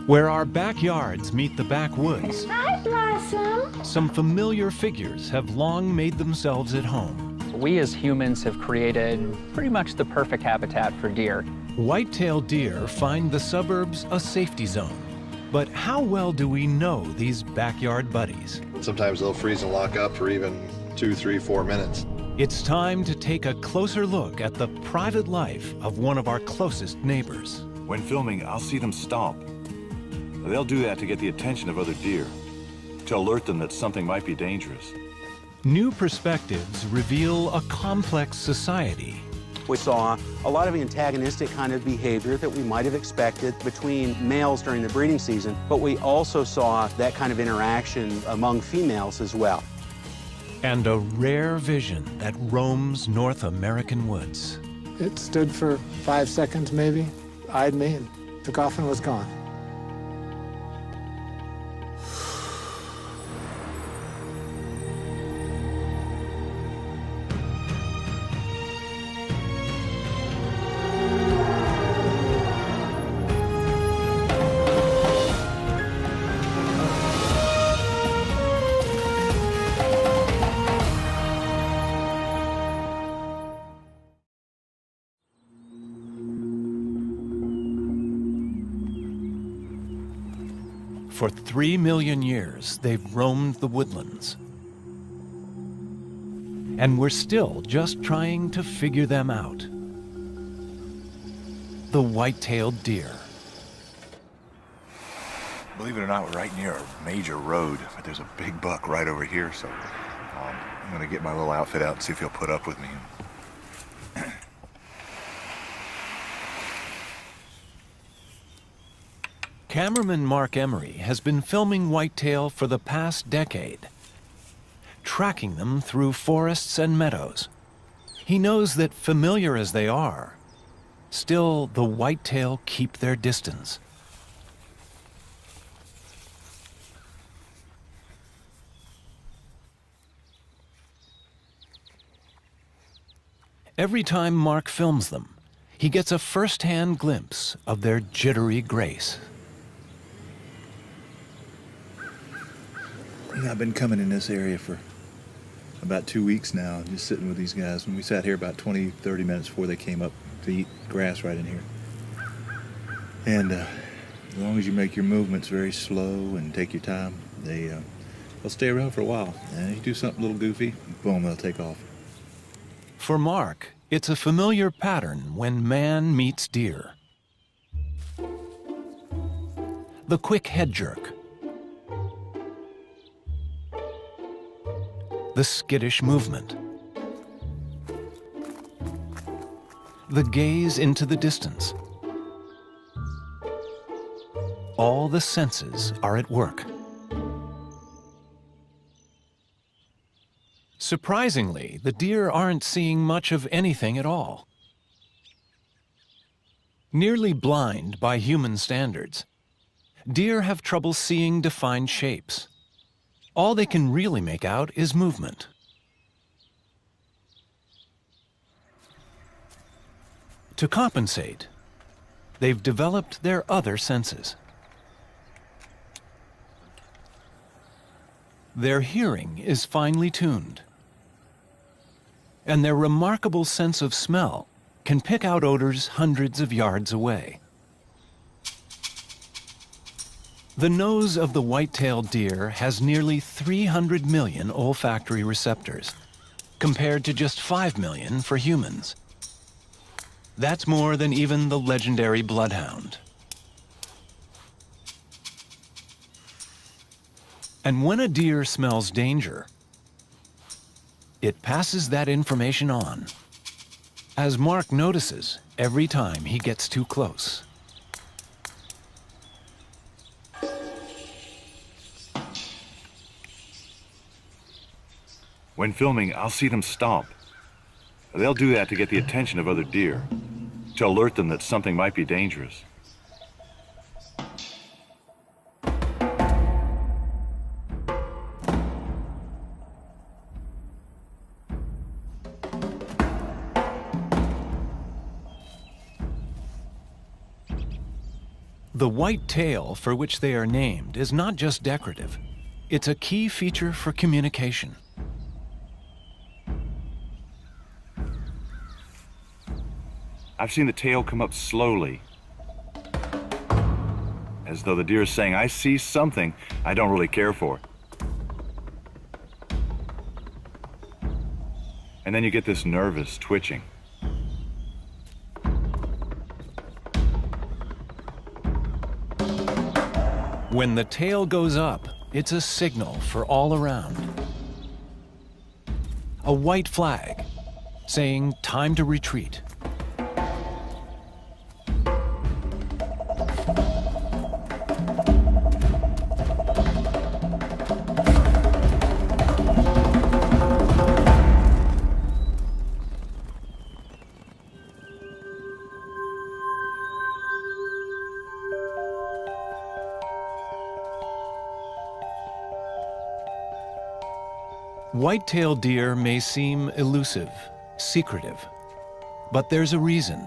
Where our backyards meet the backwoods, Hi, Blossom. some familiar figures have long made themselves at home. We as humans have created pretty much the perfect habitat for deer. White-tailed deer find the suburbs a safety zone. But how well do we know these backyard buddies? Sometimes they'll freeze and lock up for even 2, 3, 4 minutes. It's time to take a closer look at the private life of one of our closest neighbors. When filming, I'll see them stomp. They'll do that to get the attention of other deer, to alert them that something might be dangerous. New perspectives reveal a complex society. We saw a lot of antagonistic kind of behavior that we might have expected between males during the breeding season, but we also saw that kind of interaction among females as well. And a rare vision that roams North American woods. It stood for 5 seconds maybe, eyed me, and took off and was gone. For 3 million years, they've roamed the woodlands. And we're still just trying to figure them out. The white-tailed deer. Believe it or not, we're right near a major road, but there's a big buck right over here, so I'm gonna get my little outfit out and see if he'll put up with me. Cameraman Mark Emery has been filming whitetail for the past decade, tracking them through forests and meadows. He knows that, familiar as they are, still the whitetail keep their distance. Every time Mark films them, he gets a first-hand glimpse of their jittery grace. I've been coming in this area for about 2 weeks now, just sitting with these guys. And we sat here about 20, 30 minutes before they came up to eat grass right in here. And as long as you make your movements very slow and take your time, they'll stay around for a while. And if you do something a little goofy, boom, they'll take off. For Mark, it's a familiar pattern when man meets deer. The quick head jerk. The skittish movement. The gaze into the distance. All the senses are at work. Surprisingly, the deer aren't seeing much of anything at all. Nearly blind by human standards, deer have trouble seeing defined shapes. All they can really make out is movement. To compensate, they've developed their other senses. Their hearing is finely tuned, and their remarkable sense of smell can pick out odors hundreds of yards away. The nose of the white-tailed deer has nearly 300 million olfactory receptors, compared to just 5 million for humans. That's more than even the legendary bloodhound. And when a deer smells danger, it passes that information on, as Mark notices every time he gets too close. When filming, I'll see them stomp. They'll do that to get the attention of other deer, to alert them that something might be dangerous. The white tail for which they are named is not just decorative. It's a key feature for communication. I've seen the tail come up slowly, as though the deer is saying, I see something I don't really care for. And then you get this nervous twitching. When the tail goes up, it's a signal for all around. A white flag saying time to retreat. White-tailed deer may seem elusive, secretive, but there's a reason.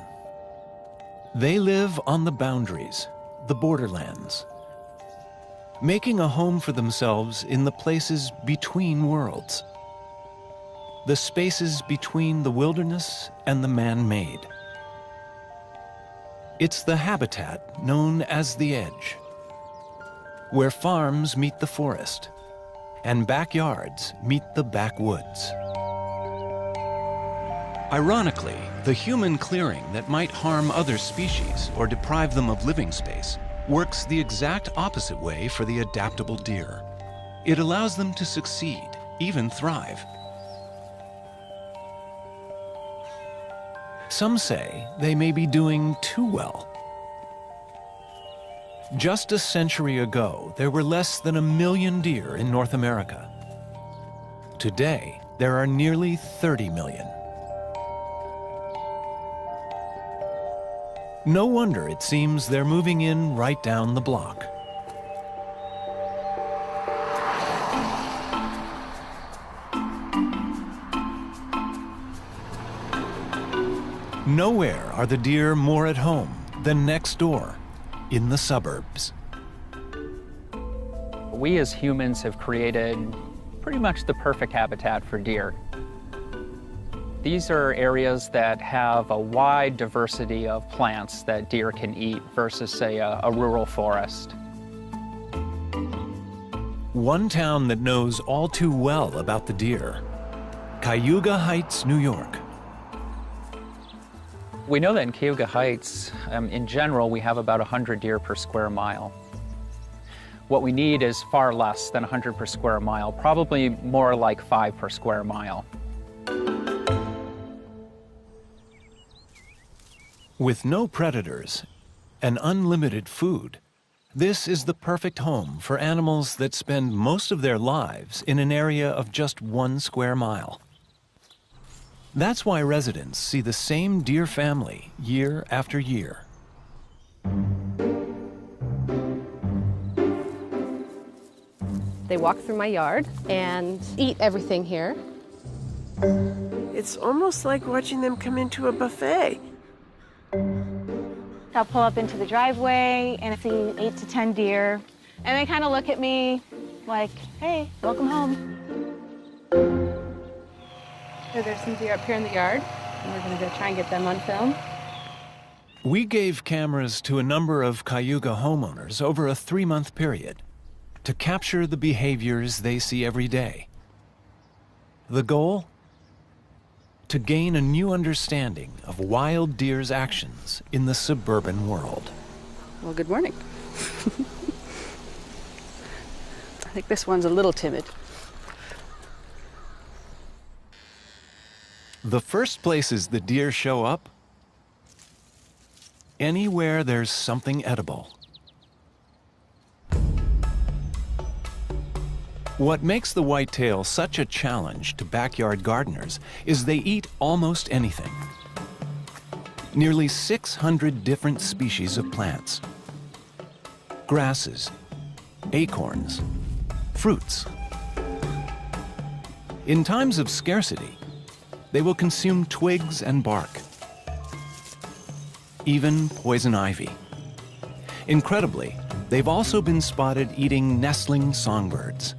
They live on the boundaries, the borderlands, making a home for themselves in the places between worlds, the spaces between the wilderness and the man-made. It's the habitat known as the edge, where farms meet the forest, and backyards meet the backwoods. Ironically, the human clearing that might harm other species or deprive them of living space works the exact opposite way for the adaptable deer. It allows them to succeed, even thrive. Some say they may be doing too well. Just a century ago, there were less than 1 million deer in North America. Today, there are nearly 30 million. No wonder it seems they're moving in right down the block. Nowhere are the deer more at home than next door, in the suburbs. We as humans have created pretty much the perfect habitat for deer. These are areas that have a wide diversity of plants that deer can eat versus, say, a rural forest. One town that knows all too well about the deer, Cayuga Heights, New York. We know that in Cayuga Heights, in general, we have about 100 deer per square mile. What we need is far less than 100 per square mile, probably more like 5 per square mile. With no predators and unlimited food, this is the perfect home for animals that spend most of their lives in an area of just 1 square mile. That's why residents see the same deer family year after year. They walk through my yard and eat everything here. It's almost like watching them come into a buffet. I'll pull up into the driveway and I see 8 to 10 deer. And they kind of look at me like, hey, welcome home. So there's some deer up here in the yard, and we're gonna go try and get them on film. We gave cameras to a number of Cayuga homeowners over a 3-month period to capture the behaviors they see every day. The goal? To gain a new understanding of wild deer's actions in the suburban world. Well, good morning. I think this one's a little timid. The first places the deer show up? Anywhere there's something edible. What makes the whitetail such a challenge to backyard gardeners is they eat almost anything. Nearly 600 different species of plants. Grasses, acorns, fruits. In times of scarcity, they will consume twigs and bark, even poison ivy. Incredibly, they've also been spotted eating nestling songbirds.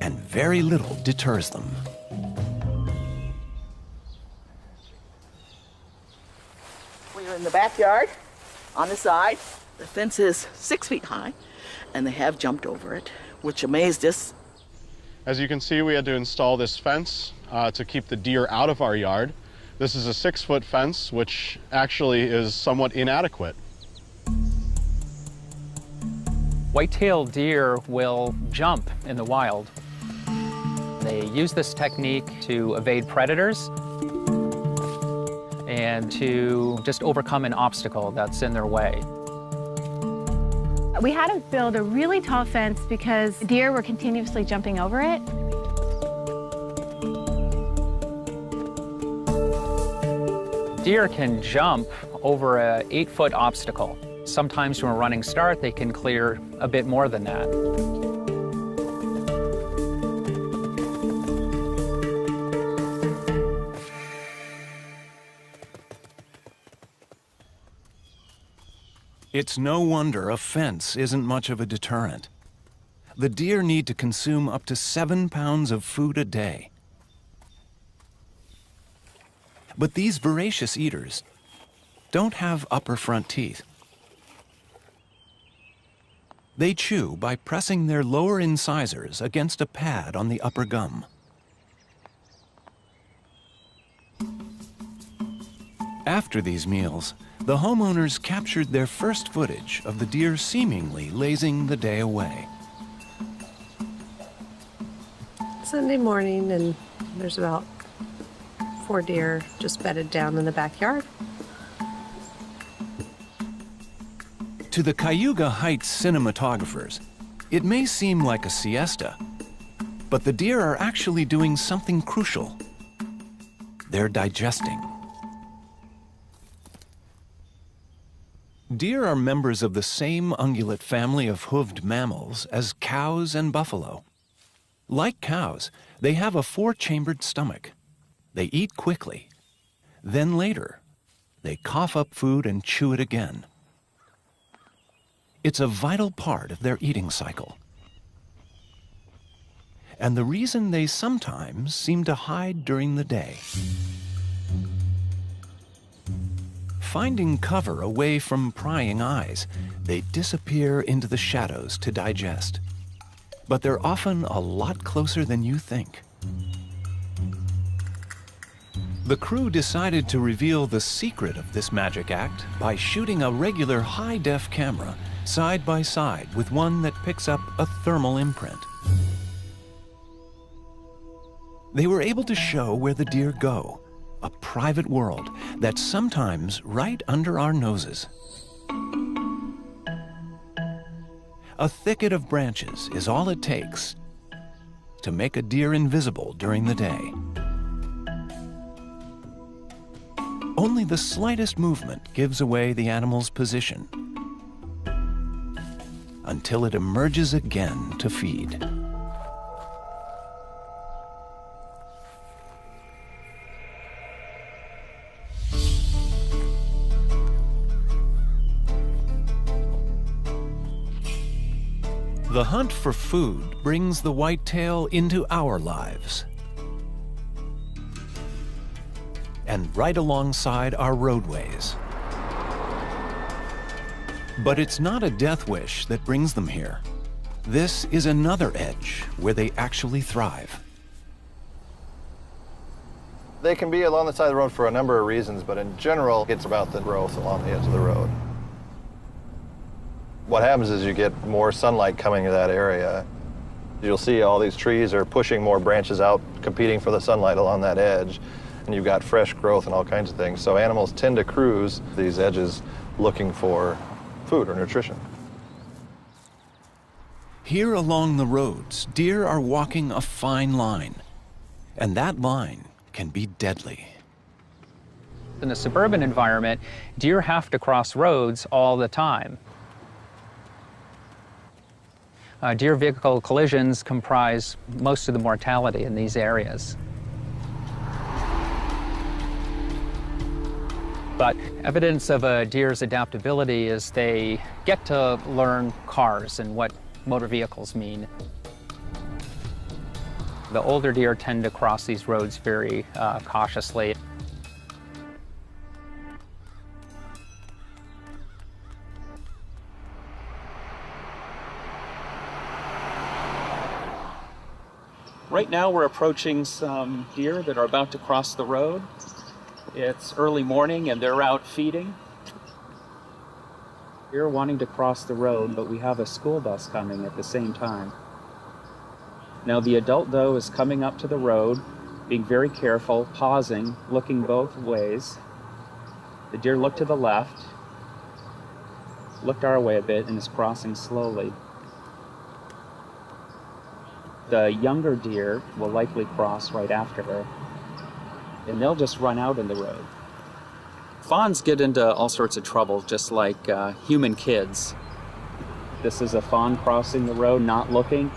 And very little deters them. We're in the backyard, on the side. The fence is 6 feet high, and they have jumped over it, which amazed us. As you can see, we had to install this fence to keep the deer out of our yard. This is a 6-foot fence, which actually is somewhat inadequate. White-tailed deer will jump in the wild. They use this technique to evade predators and to just overcome an obstacle that's in their way. We had to build a really tall fence because deer were continuously jumping over it. Deer can jump over an 8-foot obstacle. Sometimes from a running start, they can clear a bit more than that. It's no wonder a fence isn't much of a deterrent. The deer need to consume up to 7 pounds of food a day. But these voracious eaters don't have upper front teeth. They chew by pressing their lower incisors against a pad on the upper gum. After these meals, the homeowners captured their first footage of the deer seemingly lazing the day away. Sunday morning, and there's about 4 deer just bedded down in the backyard. To the Cayuga Heights cinematographers, it may seem like a siesta, but the deer are actually doing something crucial. They're digesting. Deer are members of the same ungulate family of hoofed mammals as cows and buffalo. Like cows, they have a 4-chambered stomach. They eat quickly. Then later, they cough up food and chew it again. It's a vital part of their eating cycle. And the reason they sometimes seem to hide during the day. Finding cover away from prying eyes, they disappear into the shadows to digest. But they're often a lot closer than you think. The crew decided to reveal the secret of this magic act by shooting a regular high-def camera side by side with one that picks up a thermal imprint. They were able to show where the deer go, a private world that's sometimes right under our noses. A thicket of branches is all it takes to make a deer invisible during the day. Only the slightest movement gives away the animal's position until it emerges again to feed. The hunt for food brings the whitetail into our lives and right alongside our roadways. But it's not a death wish that brings them here. This is another edge where they actually thrive. They can be along the side of the road for a number of reasons, but in general, it's about the growth along the edge of the road. What happens is you get more sunlight coming to that area. You'll see all these trees are pushing more branches out, competing for the sunlight along that edge, and you've got fresh growth and all kinds of things. So animals tend to cruise these edges looking for food or nutrition. Here along the roads, deer are walking a fine line, and that line can be deadly. In a suburban environment, deer have to cross roads all the time. Deer vehicle collisions comprise most of the mortality in these areas. But evidence of a deer's adaptability is they get to learn cars and what motor vehicles mean. The older deer tend to cross these roads very cautiously. Right now we're approaching some deer that are about to cross the road. It's early morning and they're out feeding. Deer wanting to cross the road, but we have a school bus coming at the same time. Now the adult doe is coming up to the road, being very careful, pausing, looking both ways. The deer looked to the left, looked our way a bit, and is crossing slowly. The younger deer will likely cross right after her, and they'll just run out in the road. Fawns get into all sorts of trouble, just like human kids. This is a fawn crossing the road, not looking.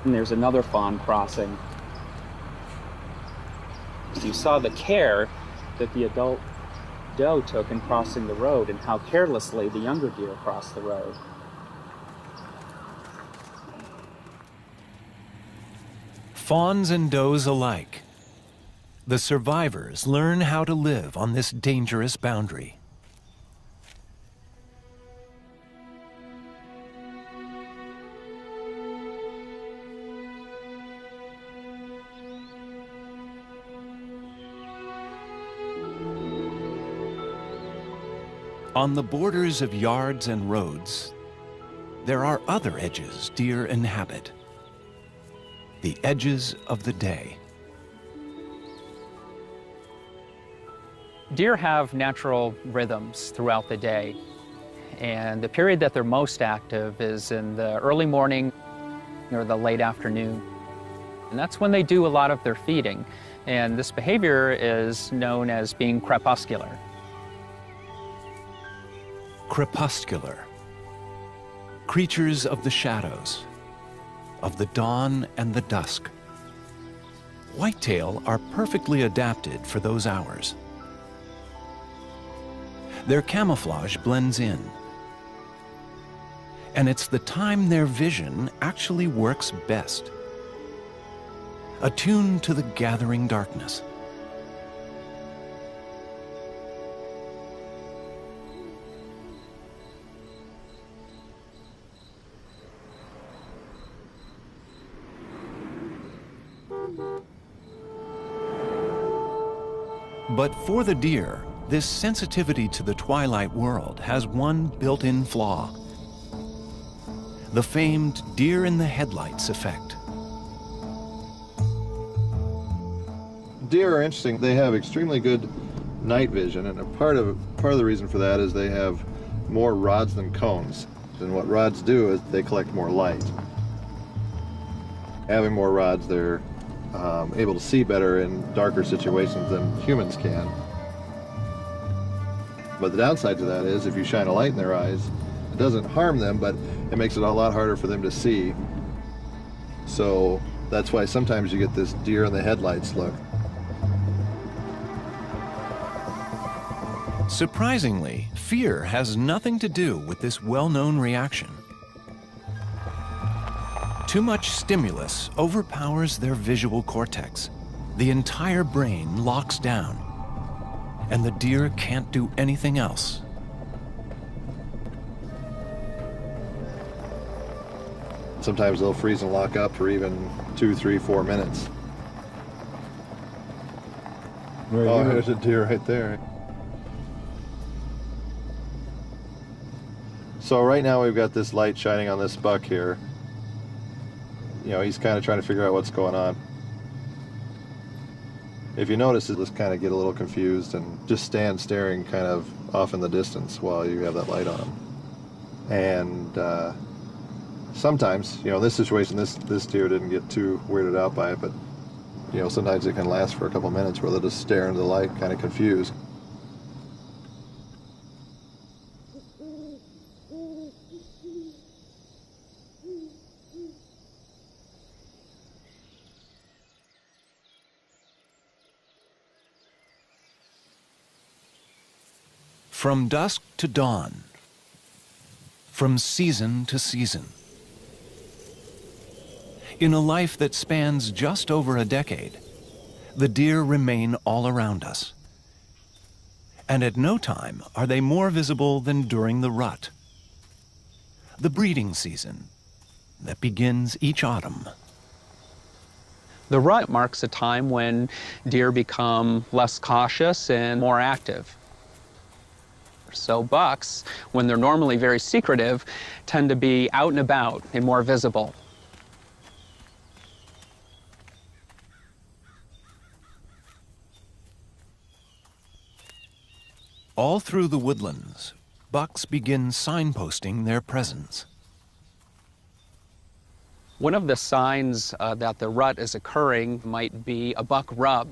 And there's another fawn crossing. So you saw the care that the adult doe took in crossing the road and how carelessly the younger deer crossed the road. Fawns and does alike. The survivors learn how to live on this dangerous boundary. On the borders of yards and roads, there are other edges deer inhabit. The edges of the day. Deer have natural rhythms throughout the day, and the period that they're most active is in the early morning or the late afternoon. And that's when they do a lot of their feeding, and this behavior is known as being crepuscular. Crepuscular. Creatures of the shadows, of the dawn and the dusk. Whitetail are perfectly adapted for those hours. Their camouflage blends in, and it's the time their vision actually works best. Attuned to the gathering darkness. But for the deer, this sensitivity to the twilight world has one built-in flaw. The famed deer in the headlights effect. Deer are interesting. They have extremely good night vision, and a part of the reason for that is they have more rods than cones. And what rods do is they collect more light. Having more rods, they're able to see better in darker situations than humans can. But the downside to that is if you shine a light in their eyes, it doesn't harm them, but it makes it a lot harder for them to see. So that's why sometimes you get this deer in the headlights look. Surprisingly, fear has nothing to do with this well-known reaction. Too much stimulus overpowers their visual cortex. The entire brain locks down, and the deer can't do anything else. Sometimes they'll freeze and lock up for even 2, 3, 4 minutes. Right, oh, there's a deer right there. So right now we've got this light shining on this buck here. You know, he's kind of trying to figure out what's going on. If you notice, he'll just kind of get a little confused and just stand staring kind of off in the distance while you have that light on him. And sometimes, you know, in this situation, this deer didn't get too weirded out by it, but, you know, sometimes it can last for a couple minutes where they'll just stare into the light, kind of confused. From dusk to dawn, from season to season. In a life that spans just over a decade, the deer remain all around us. And at no time are they more visible than during the rut, the breeding season that begins each autumn. The rut marks a time when deer become less cautious and more active. So bucks, when they're normally very secretive, tend to be out and about and more visible. All through the woodlands, bucks begin signposting their presence. One of the signs that the rut is occurring might be a buck rub.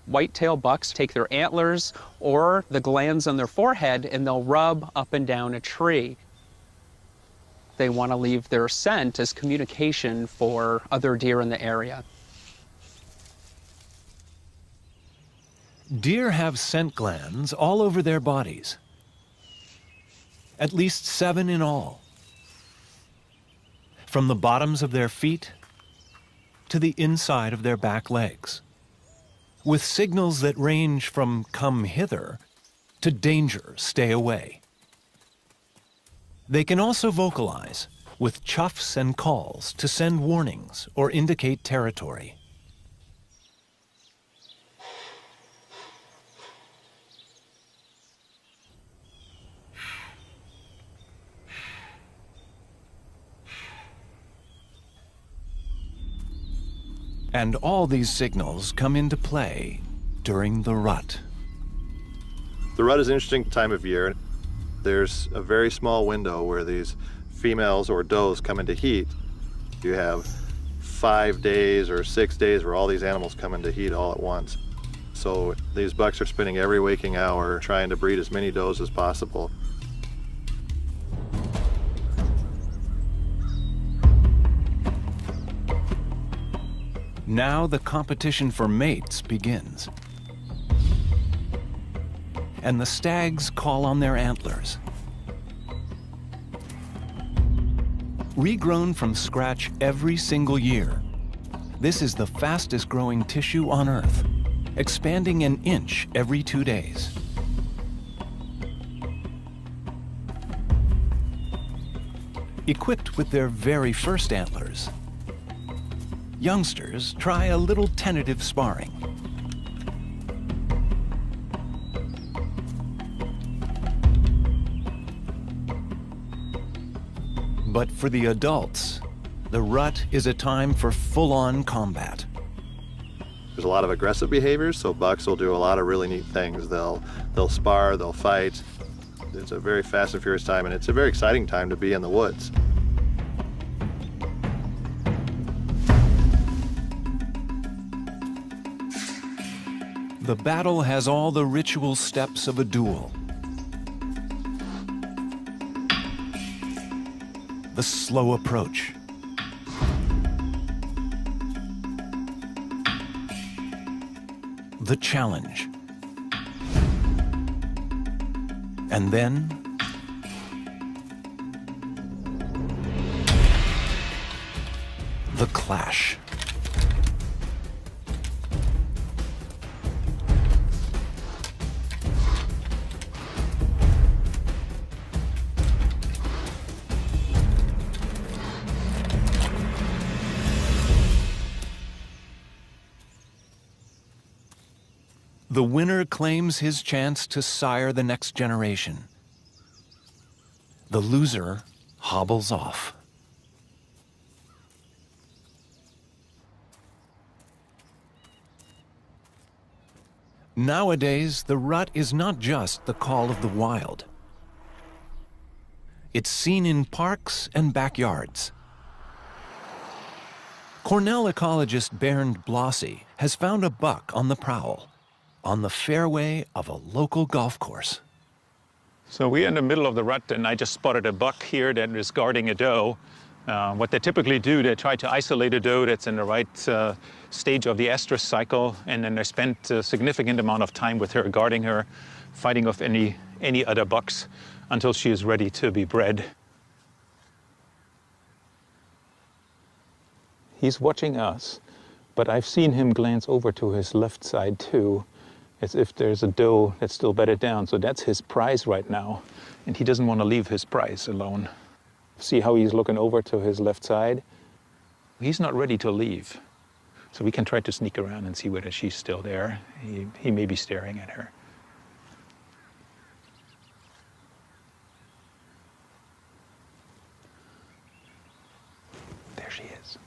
White-tailed bucks take their antlers or the glands on their forehead and they'll rub up and down a tree. They want to leave their scent as communication for other deer in the area. Deer have scent glands all over their bodies, at least 7 in all. From the bottoms of their feet to the inside of their back legs, with signals that range from "come hither" to "danger, stay away." They can also vocalize with chuffs and calls to send warnings or indicate territory. And all these signals come into play during the rut. The rut is an interesting time of year. There's a very small window where these females or does come into heat. You have 5 days or 6 days where all these animals come into heat all at once. So these bucks are spending every waking hour trying to breed as many does as possible. Now the competition for mates begins. And the stags call on their antlers. Regrown from scratch every single year, this is the fastest growing tissue on Earth, expanding an inch every 2 days. Equipped with their very first antlers, youngsters try a little tentative sparring. But for the adults, the rut is a time for full-on combat. There's a lot of aggressive behaviors, so bucks will do a lot of really neat things. They'll spar, they'll fight. It's a very fast and furious time, and it's a very exciting time to be in the woods. The battle has all the ritual steps of a duel. The slow approach. The challenge. And then the clash. The winner claims his chance to sire the next generation. The loser hobbles off. Nowadays, the rut is not just the call of the wild. It's seen in parks and backyards. Cornell ecologist Bernd Blossy has found a buck on the prowl, on the fairway of a local golf course. So we're in the middle of the rut, and I just spotted a buck here that is guarding a doe. What they typically do, they try to isolate a doe that's in the right stage of the estrus cycle, and then they spend a significant amount of time with her, guarding her fighting off any other bucks until she is ready to be bred. He's watching us, but I've seen him glance over to his left side too, as if there's a doe that's still bedded down. So that's his prize right now, and he doesn't want to leave his prize alone. See how he's looking over to his left side? He's not ready to leave. So we can try to sneak around and see whether she's still there. He may be staring at her. There she is.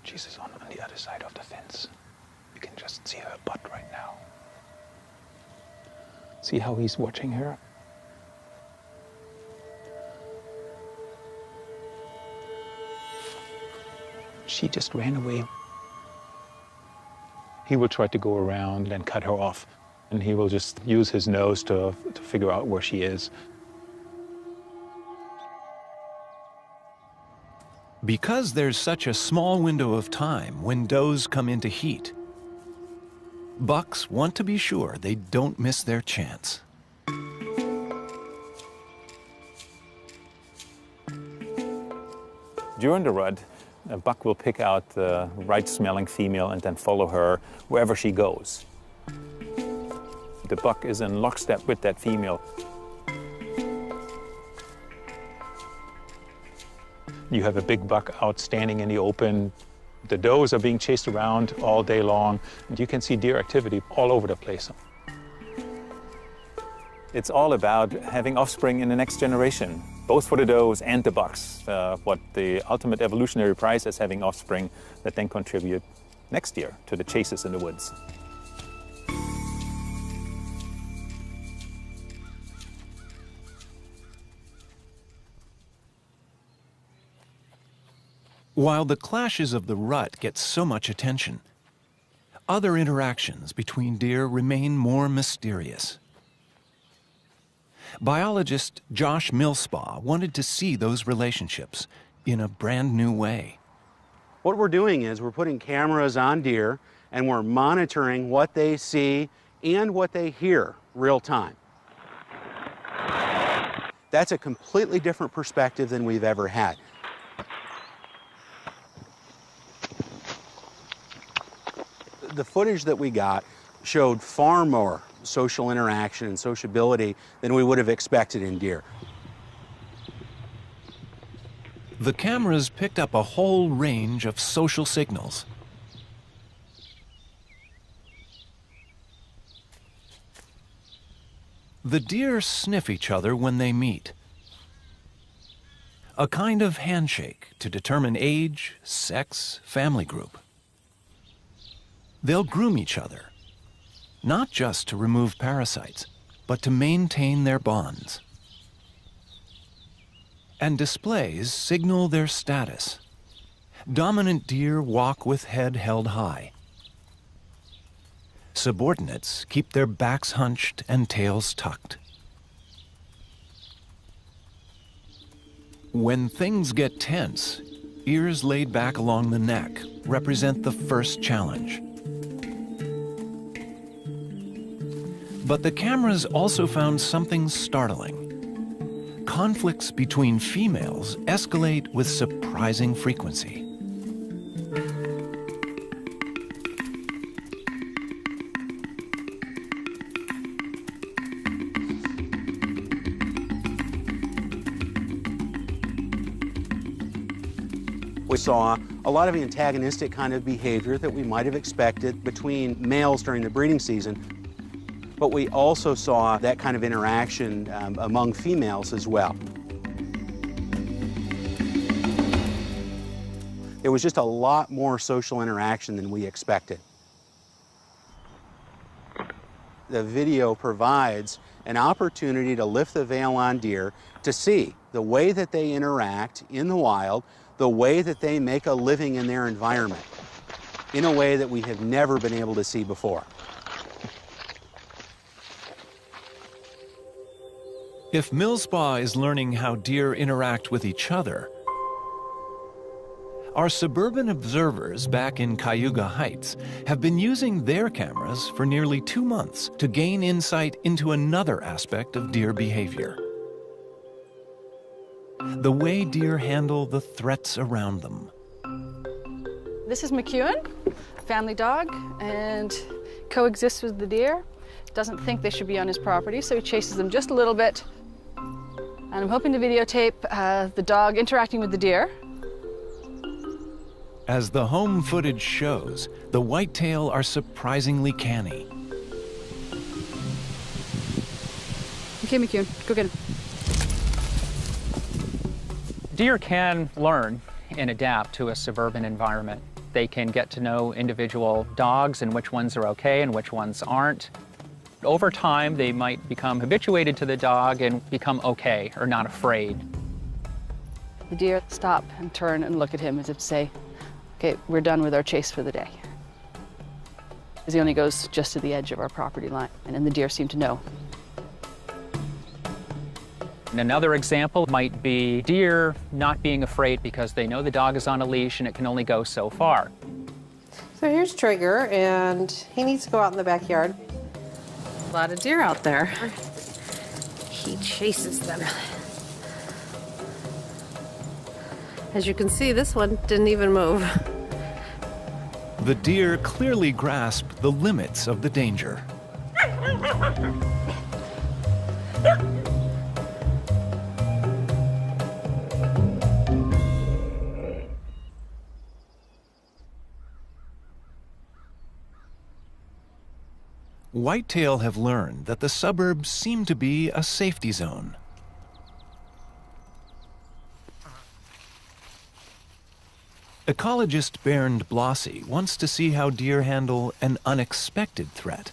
She's on the other side of the fence. You can just see her butt right now. See how he's watching her? She just ran away. He will try to go around and cut her off, and he will just use his nose to figure out where she is. Because there's such a small window of time when does come into heat, bucks want to be sure they don't miss their chance. During the rut, a buck will pick out the right-smelling female and then follow her wherever she goes. The buck is in lockstep with that female. You have a big buck out standing in the open. The does are being chased around all day long, and you can see deer activity all over the place. It's all about having offspring in the next generation, both for the does and the bucks. What the ultimate evolutionary prize is having offspring that then contribute next year to the chases in the woods. While the clashes of the rut get so much attention, other interactions between deer remain more mysterious. Biologist Josh Millspaugh wanted to see those relationships in a brand new way. What we're doing is we're putting cameras on deer and we're monitoring what they see and what they hear real time. That's a completely different perspective than we've ever had. The footage that we got showed far more social interaction and sociability than we would have expected in deer. The cameras picked up a whole range of social signals. The deer sniff each other when they meet. A kind of handshake to determine age, sex, family group. They'll groom each other, not just to remove parasites, but to maintain their bonds. And displays signal their status. Dominant deer walk with head held high. Subordinates keep their backs hunched and tails tucked. When things get tense, ears laid back along the neck represent the first challenge. But the cameras also found something startling. Conflicts between females escalate with surprising frequency. We saw a lot of antagonistic kind of behavior that we might have expected between males during the breeding season. But we also saw that kind of interaction among females as well. There was just a lot more social interaction than we expected. The video provides an opportunity to lift the veil on deer to see the way that they interact in the wild, the way that they make a living in their environment, in a way that we have never been able to see before. If Millspaugh is learning how deer interact with each other, Our suburban observers back in Cayuga Heights have been using their cameras for nearly 2 months to gain insight into another aspect of deer behavior: the way deer handle the threats around them. This is McEwen, family dog, and coexists with the deer. Doesn't think they should be on his property, so he chases them just a little bit. And I'm hoping to videotape the dog interacting with the deer. As the home footage shows, the whitetail are surprisingly canny. Okay, McEwen, go get him. Deer can learn and adapt to a suburban environment. They can get to know individual dogs and which ones are okay and which ones aren't. Over time, they might become habituated to the dog and become okay or not afraid. The deer stop and turn and look at him as if to say, okay, we're done with our chase for the day. Because he only goes just to the edge of our property line, and the deer seem to know. And another example might be deer not being afraid because they know the dog is on a leash and it can only go so far. So here's Trigger, and he needs to go out in the backyard. A lot of deer out there. He chases them. As you can see, this one didn't even move. The deer clearly grasp the limits of the danger. Whitetail have learned that the suburbs seem to be a safety zone. Ecologist Bernd Blossy wants to see how deer handle an unexpected threat.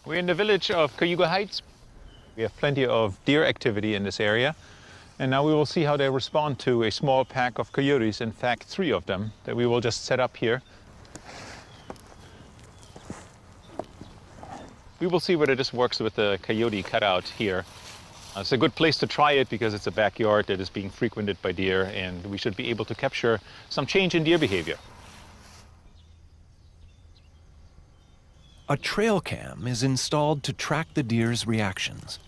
We're in the village of Cayuga Heights. We have plenty of deer activity in this area. And now we will see how they respond to a small pack of coyotes, in fact 3 of them, that we will just set up here. We will see whether this works with the coyote cutout here. It's a good place to try it because it's a backyard that is being frequented by deer, and we should be able to capture some change in deer behavior. A trail cam is installed to track the deer's reactions.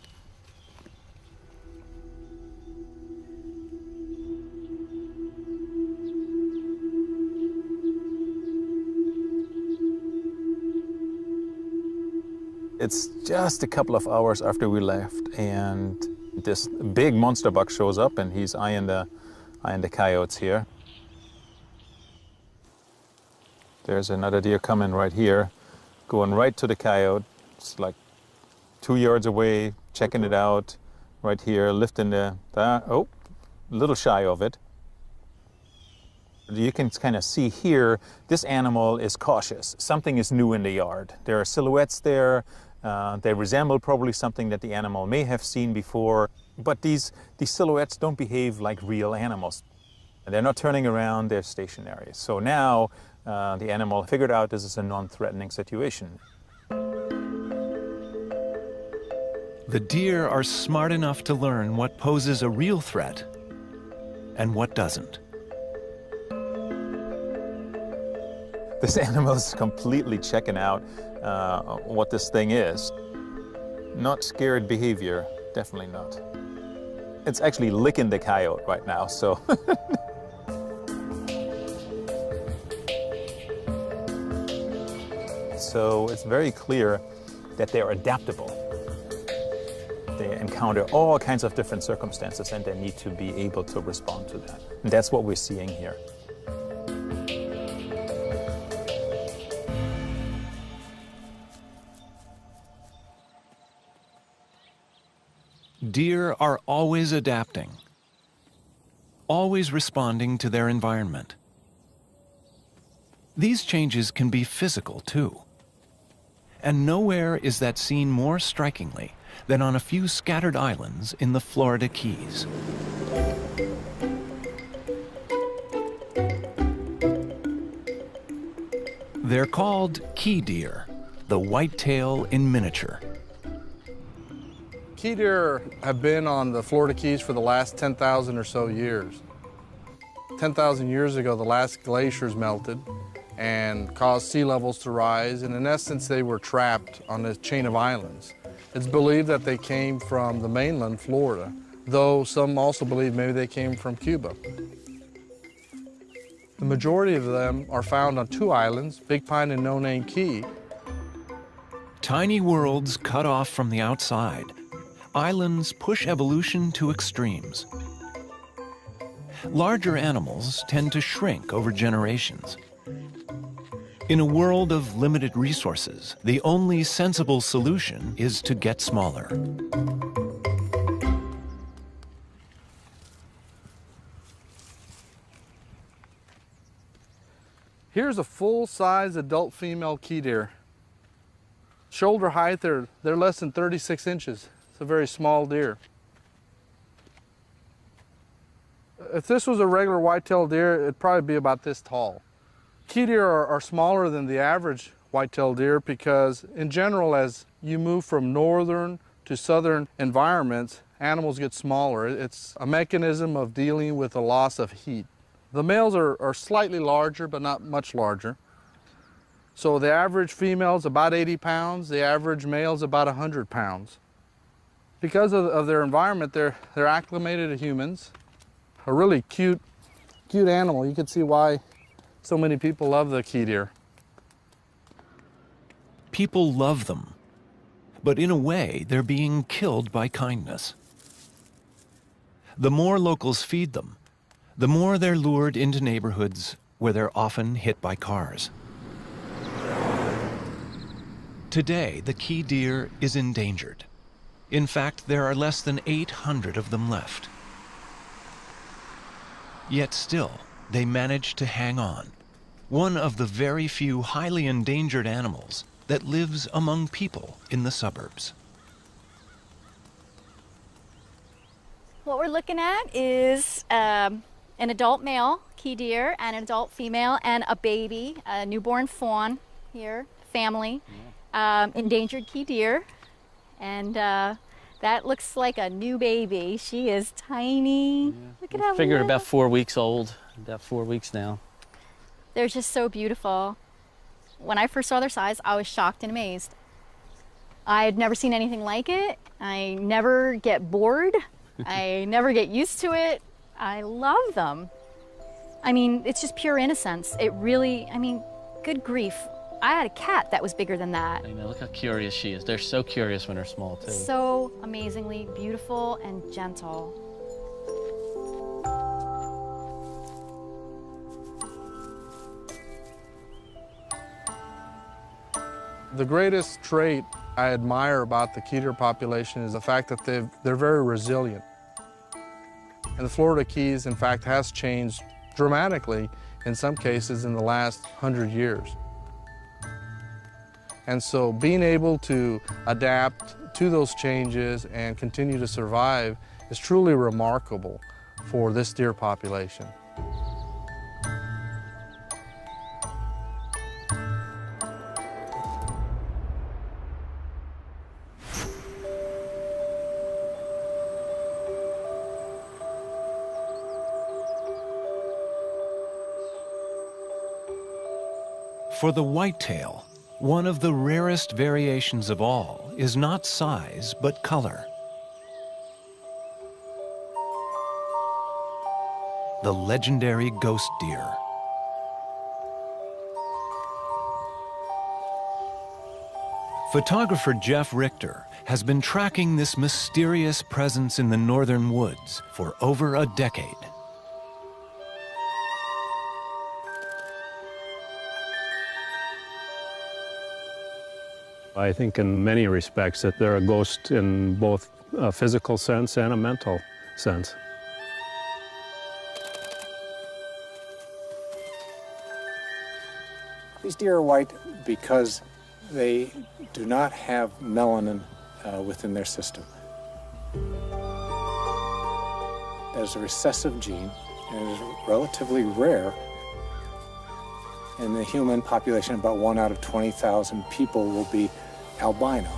It's just a couple of hours after we left, and this big monster buck shows up, and he's eyeing the coyotes here. There's another deer coming right here, going right to the coyote. It's like 2 yards away, checking it out, right here, lifting oh, a little shy of it. You can kind of see here, this animal is cautious. Something is new in the yard. There are silhouettes there. They resemble probably something that the animal may have seen before, but these silhouettes don't behave like real animals. They're not turning around, they're stationary. So now the animal figured out this is a non-threatening situation. The deer are smart enough to learn what poses a real threat and what doesn't. This animal is completely checking out what this thing is. Not scared behavior, definitely not. It's actually licking the coyote right now, so. So it's very clear that they're adaptable. They encounter all kinds of different circumstances and they need to be able to respond to that. And that's what we're seeing here. Deer are always adapting, always responding to their environment. These changes can be physical too. And nowhere is that seen more strikingly than on a few scattered islands in the Florida Keys. They're called key deer, the whitetail in miniature. Key deer have been on the Florida Keys for the last 10,000 or so years. 10,000 years ago, the last glaciers melted and caused sea levels to rise, and in essence, they were trapped on a chain of islands. It's believed that they came from the mainland, Florida, though some also believe maybe they came from Cuba. The majority of them are found on 2 islands, Big Pine and No Name Key. Tiny worlds cut off from the outside, islands push evolution to extremes. Larger animals tend to shrink over generations. In a world of limited resources, the only sensible solution is to get smaller. Here's a full-size adult female key deer. Shoulder height, they're less than 36 inches. It's a very small deer. If this was a regular white-tailed deer, it'd probably be about this tall. Key deer are smaller than the average white-tailed deer because, in general, as you move from northern to southern environments, animals get smaller. It's a mechanism of dealing with the loss of heat. The males are slightly larger, but not much larger. So the average female's about 80 pounds, the average male's about 100 pounds. Because of their environment, they're acclimated to humans. A really cute animal. You can see why so many people love the key deer. People love them, but in a way, they're being killed by kindness. The more locals feed them, the more they're lured into neighborhoods where they're often hit by cars. Today, the key deer is endangered. In fact, there are less than 800 of them left. Yet still, they manage to hang on. One of the very few highly endangered animals that lives among people in the suburbs. What we're looking at is an adult male key deer and an adult female and a baby, a newborn fawn here, family, endangered key deer. And that looks like a new baby. She is tiny. Look at how Figured little. about 4 weeks old, about 4 weeks now. They're just so beautiful. When I first saw their size, I was shocked and amazed. I had never seen anything like it. I never get bored. I never get used to it. I love them. I mean, it's just pure innocence. It really, I mean, good grief. I had a cat that was bigger than that. I know, look how curious she is. They're so curious when they're small, too. So amazingly beautiful and gentle. The greatest trait I admire about the key deer population is the fact that they're very resilient. And the Florida Keys, in fact, has changed dramatically in some cases in the last 100 years. And so being able to adapt to those changes and continue to survive is truly remarkable for this deer population. For the whitetail, one of the rarest variations of all is not size, but color. The legendary ghost deer. Photographer Jeff Richter has been tracking this mysterious presence in the northern woods for over a decade. I think in many respects that they're a ghost in both a physical sense and a mental sense. These deer are white because they do not have melanin within their system. That is a recessive gene, and it is relatively rare in the human population. About 1 out of 20,000 people will be albino.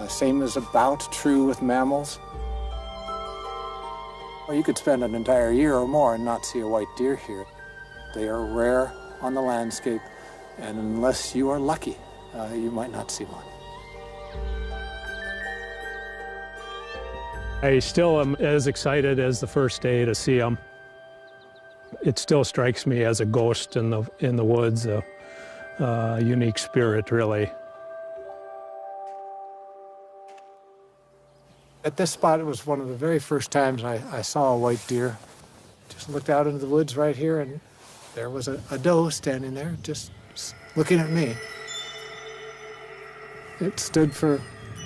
Same is about true with mammals. Or you could spend an entire year or more and not see a white deer here. They are rare on the landscape, and unless you are lucky, you might not see one. I still am as excited as the first day to see them. It still strikes me as a ghost in the woods, a unique spirit, really. At this spot, it was one of the very first times I saw a white deer. Just looked out into the woods right here, and there was a doe standing there, just looking at me. It stood for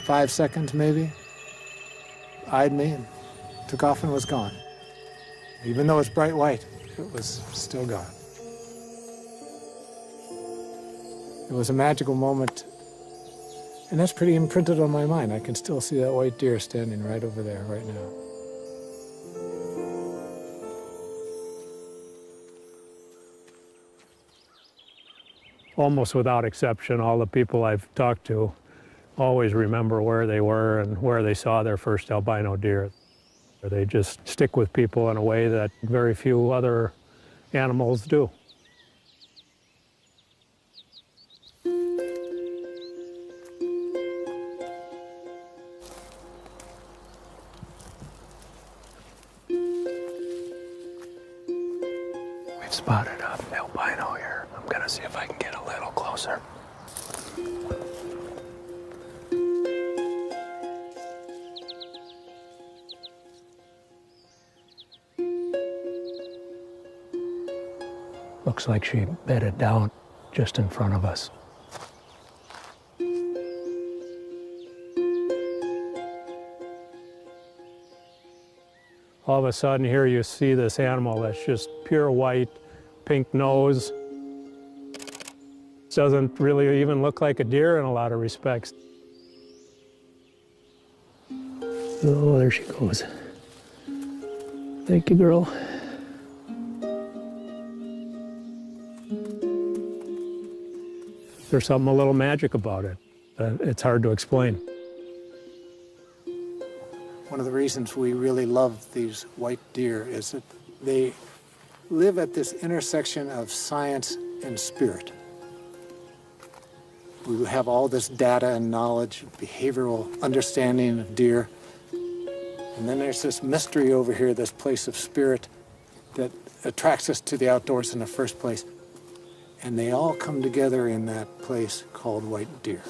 5 seconds, maybe, eyed me, and took off and was gone. Even though it's bright white, it was still gone. It was a magical moment, and that's pretty imprinted on my mind. I can still see that white deer standing right over there, right now. Almost without exception, all the people I've talked to always remember where they were and where they saw their first albino deer. They just stick with people in a way that very few other animals do. We've spotted an albino here. I'm gonna see if I can get a little closer. Looks like she bedded down just in front of us. All of a sudden here you see this animal that's just pure white, pink nose. Doesn't really even look like a deer in a lot of respects. Oh, there she goes. Thank you, girl. There's something a little magic about it. It's hard to explain. One of the reasons we really love these white deer is that they live at this intersection of science and spirit. We have all this data and knowledge, behavioral understanding of deer. And then there's this mystery over here, this place of spirit that attracts us to the outdoors in the first place. And they all come together in that place called white deer.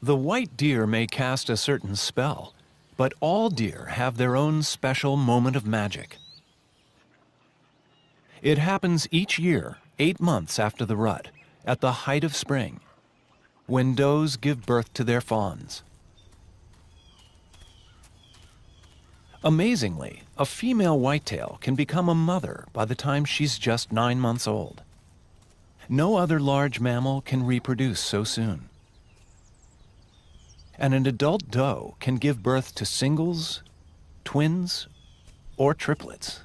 The white deer may cast a certain spell, but all deer have their own special moment of magic. It happens each year, 8 months after the rut, at the height of spring, when does give birth to their fawns. Amazingly, a female whitetail can become a mother by the time she's just 9 months old. No other large mammal can reproduce so soon. And an adult doe can give birth to singles, twins, or triplets.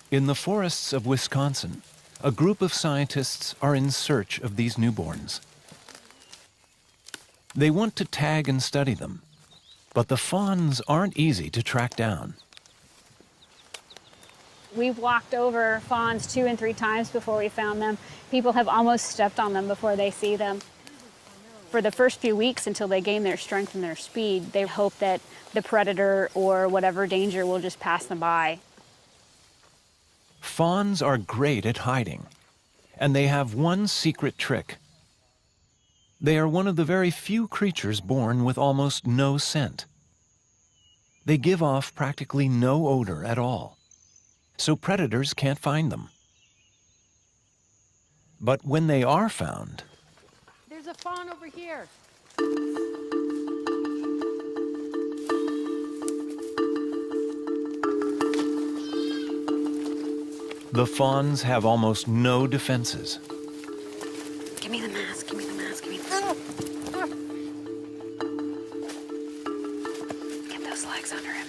In the forests of Wisconsin, a group of scientists are in search of these newborns. They want to tag and study them, but the fawns aren't easy to track down. We've walked over fawns 2 and 3 times before we found them. People have almost stepped on them before they see them. For the first few weeks until they gain their strength and their speed, they hope that the predator or whatever danger will just pass them by. Fawns are great at hiding, and they have one secret trick. They are one of the very few creatures born with almost no scent. They give off practically no odor at all, so predators can't find them. But when they are found... There's a fawn over here. The fawns have almost no defenses. Give me the mask, give me the mask, give me the mask. Get those legs under him.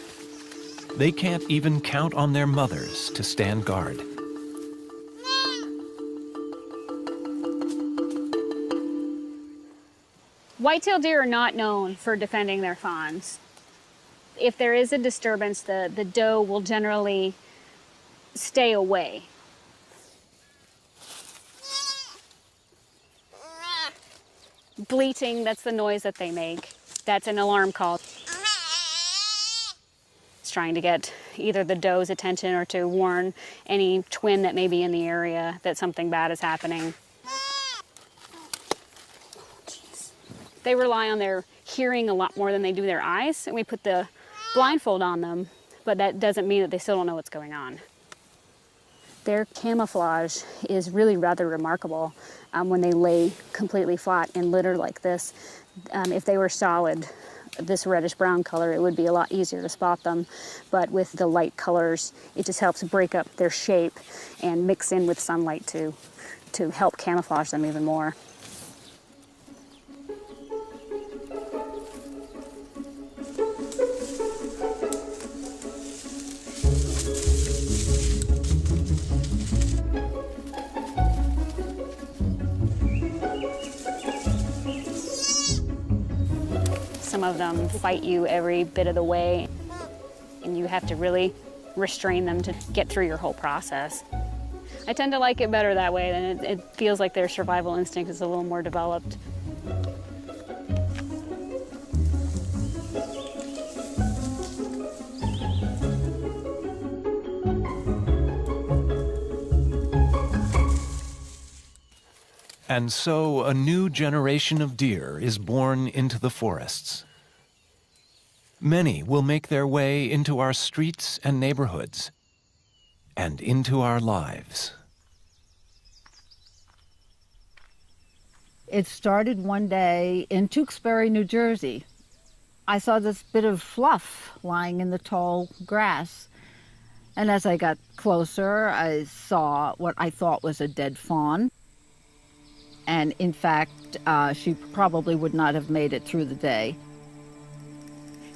They can't even count on their mothers to stand guard. White-tailed deer are not known for defending their fawns. If there is a disturbance, the doe will generally stay away. Bleating, that's the noise that they make. That's an alarm call. It's trying to get either the doe's attention or to warn any twin that may be in the area that something bad is happening. They rely on their hearing a lot more than they do their eyes, and we put the blindfold on them, but that doesn't mean that they still don't know what's going on. Their camouflage is really rather remarkable when they lay completely flat in litter like this. If they were solid, this reddish-brown color, it would be a lot easier to spot them. But with the light colors, it just helps break up their shape and mix in with sunlight to help camouflage them even more. Some of them fight you every bit of the way, and you have to really restrain them to get through your whole process. I tend to like it better that way, then it feels like their survival instinct is a little more developed. And so a new generation of deer is born into the forests. Many will make their way into our streets and neighborhoods, and into our lives. It started one day in Tewksbury, New Jersey. I saw this bit of fluff lying in the tall grass. And as I got closer, I saw what I thought was a dead fawn. And in fact, she probably would not have made it through the day.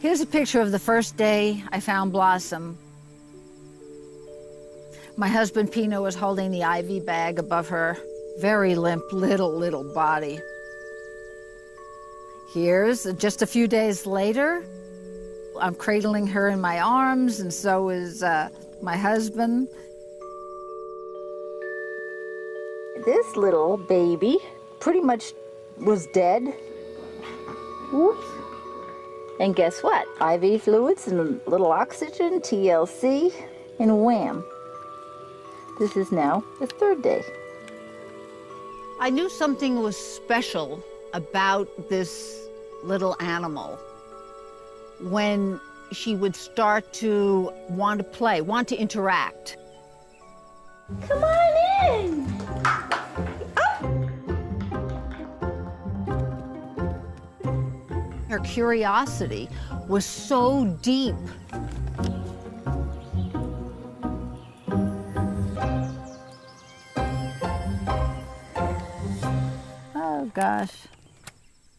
Here's a picture of the first day I found Blossom. My husband, Pino, was holding the IV bag above her very limp little body. Here's just a few days later. I'm cradling her in my arms, and so is my husband. This little baby pretty much was dead. Whoops. And guess what? IV fluids and a little oxygen, TLC, and wham. This is now the third day. I knew something was special about this little animal when she would start to want to play, want to interact. Come on in! Her curiosity was so deep. Oh, gosh.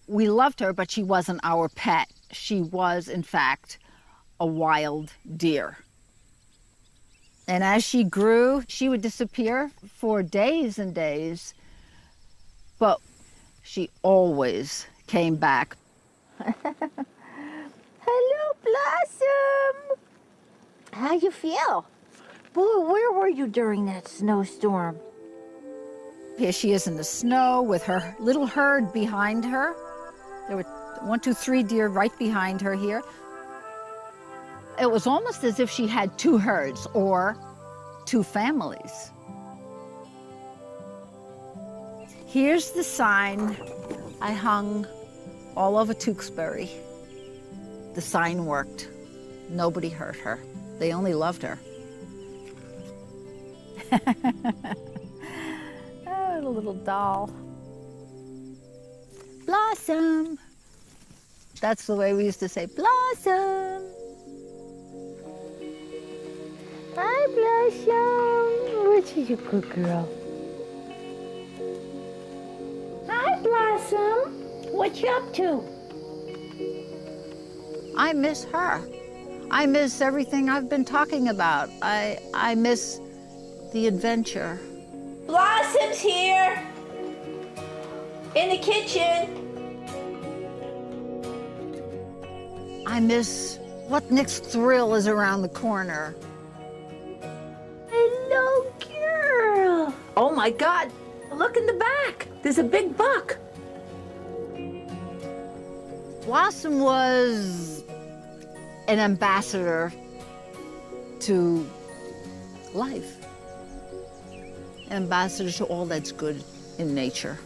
We loved her, but she wasn't our pet. She was, in fact, a wild deer. And as she grew, she would disappear for days and days, but she always came back. Hello, Blossom. How you feel? Boy, where were you during that snowstorm? Here she is in the snow with her little herd behind her. There were 1, 2, 3 deer right behind her here. It was almost as if she had 2 herds or 2 families. Here's the sign I hung all over Tewksbury. The sign worked. Nobody hurt her. They only loved her. Oh, the little doll. Blossom. That's the way we used to say, Blossom. Hi, Blossom. What is your good girl? Hi, Blossom. What you up to? I miss her. I miss everything I've been talking about. I miss the adventure. Blossom's here in the kitchen. I miss what next thrill is around the corner. Hello, girl. Oh my God, look in the back. There's a big buck. Blossom was an ambassador to life, an ambassador to all that's good in nature.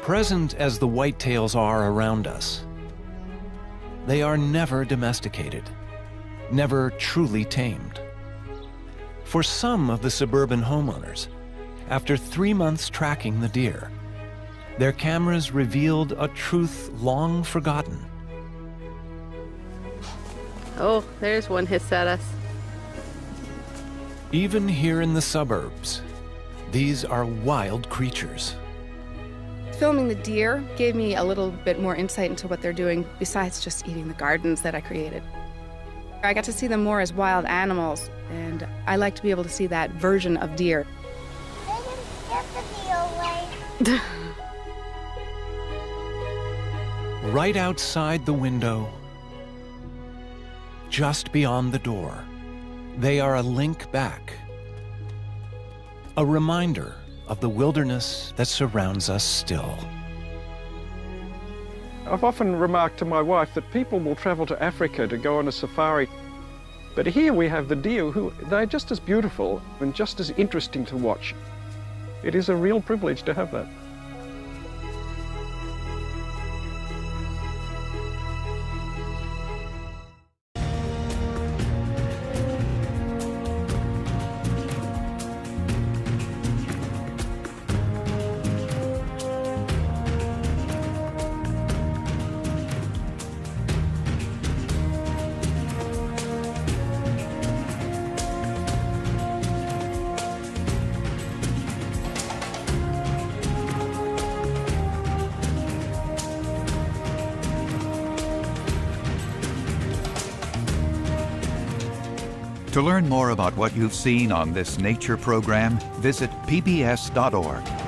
Present as the whitetails are around us, they are never domesticated, never truly tamed. For some of the suburban homeowners, after 3 months tracking the deer, their cameras revealed a truth long forgotten. Oh, there's one hiss at us. Even here in the suburbs, these are wild creatures. Filming the deer gave me a little bit more insight into what they're doing besides just eating the gardens that I created. I got to see them more as wild animals, and I like to be able to see that version of deer. Right outside the window, just beyond the door, they are a link back. A reminder of the wilderness that surrounds us still. I've often remarked to my wife that people will travel to Africa to go on a safari, but here we have the deer who, they're just as beautiful and just as interesting to watch. It is a real privilege to have that. To learn more about what you've seen on this nature program, visit pbs.org.